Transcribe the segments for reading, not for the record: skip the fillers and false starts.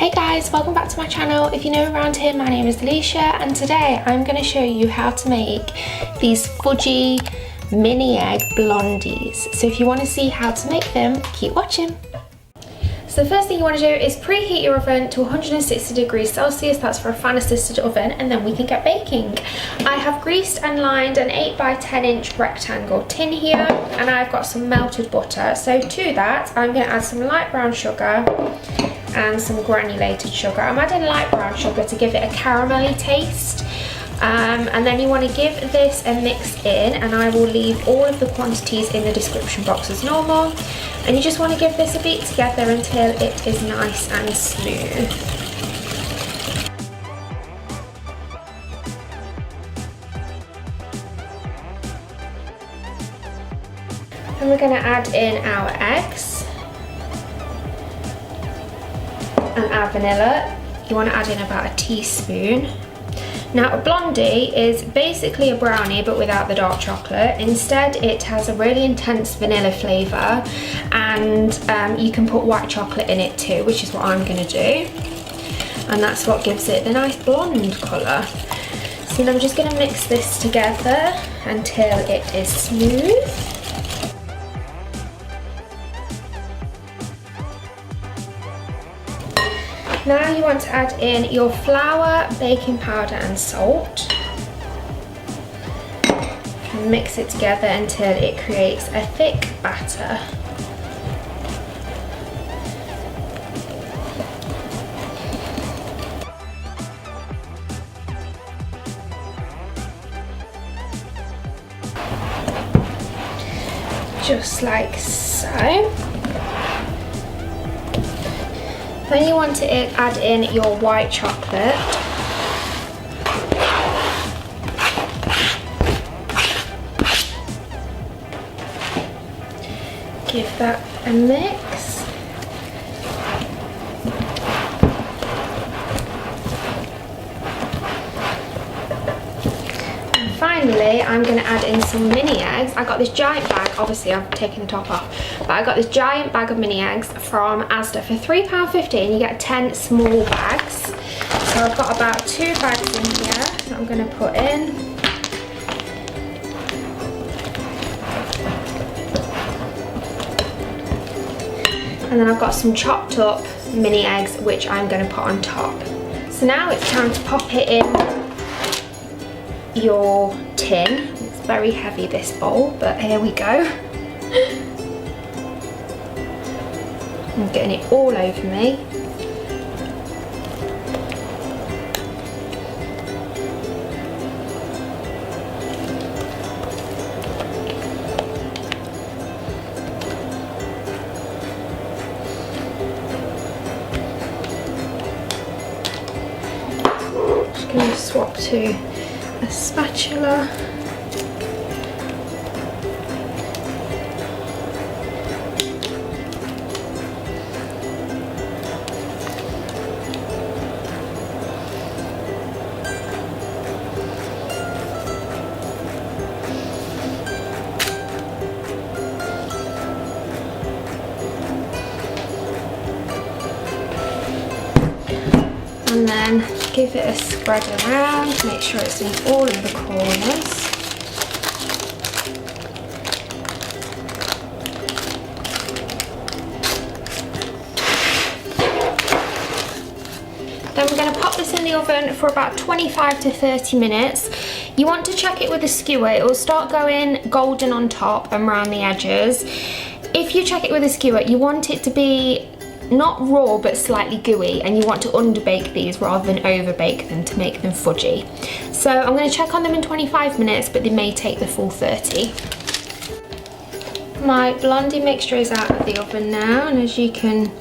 Hey guys, welcome back to my channel. If you're new around here, my name is Alisha and today I'm going to show you how to make these fudgy mini egg blondies. So if you want to see how to make them, keep watching. So the first thing you want to do is preheat your oven to 160 degrees Celsius, that's for a fan assisted oven, and then we can get baking. I have greased and lined an 8 by 10 inch rectangle tin here, and I've got some melted butter. So to that I'm going to add some light brown sugar and some granulated sugar. I'm adding light brown sugar to give it a caramelly taste. And then you want to give this a mix in, and I will leave all of the quantities in the description box as normal. And you just want to give this a beat together until it is nice and smooth. And we're going to add in our eggs and our vanilla. You want to add in about a teaspoon. Now a blondie is basically a brownie but without the dark chocolate. Instead it has a really intense vanilla flavour, and you can put white chocolate in it too, which is what I'm going to do. And that's what gives it a nice blonde colour. So then I'm just going to mix this together until it is smooth. Now you want to add in your flour, baking powder and salt. And mix it together until it creates a thick batter. Just like so. Then you want to add in your white chocolate. Give that a mix. And finally, I'm going to add in some mini eggs. I got this giant bag, obviously I've taken the top off, but I got this giant bag of mini eggs from Asda for £3.50. You get 10 small bags. So I've got about 2 bags in here that I'm going to put in. And then I've got some chopped up mini eggs which I'm going to put on top. So now it's time to pop it in your tin. It's very heavy, this bowl, but here we go. I'm getting it all over me. Just going to swap to a spatula. And then give it a spread around, make sure it's in all of the corners. Then we're going to pop this in the oven for about 25 to 30 minutes. You want to check it with a skewer, it will start going golden on top and around the edges. If you check it with a skewer, you want it to be not raw but slightly gooey, and you want to underbake these rather than overbake them to make them fudgy. So I'm going to check on them in 25 minutes, but they may take the full 30. My blondie mixture is out of the oven now, and as you can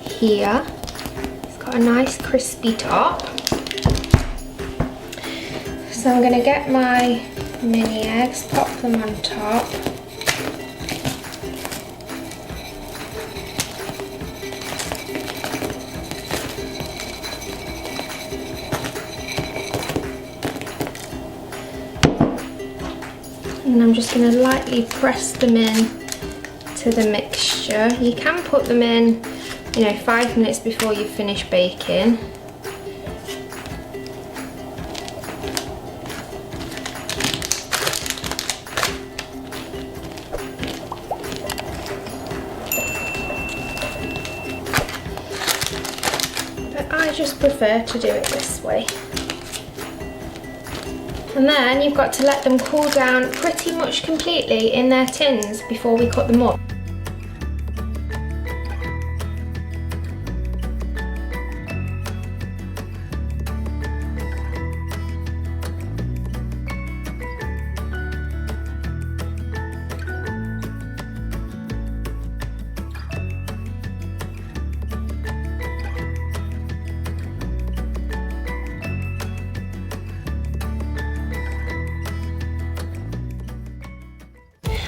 hear, it's got a nice crispy top. So I'm going to get my mini eggs, pop them on top. And I'm just going to lightly press them in to the mixture. You can put them in you know, 5 minutes before you finish baking. But I just prefer to do it this way. And then you've got to let them cool down pretty much completely in their tins before we cut them up.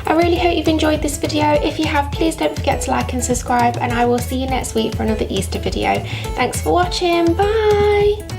I really hope you've enjoyed this video. If you have, please don't forget to like and subscribe, and I will see you next week for another Easter video. Thanks for watching, bye!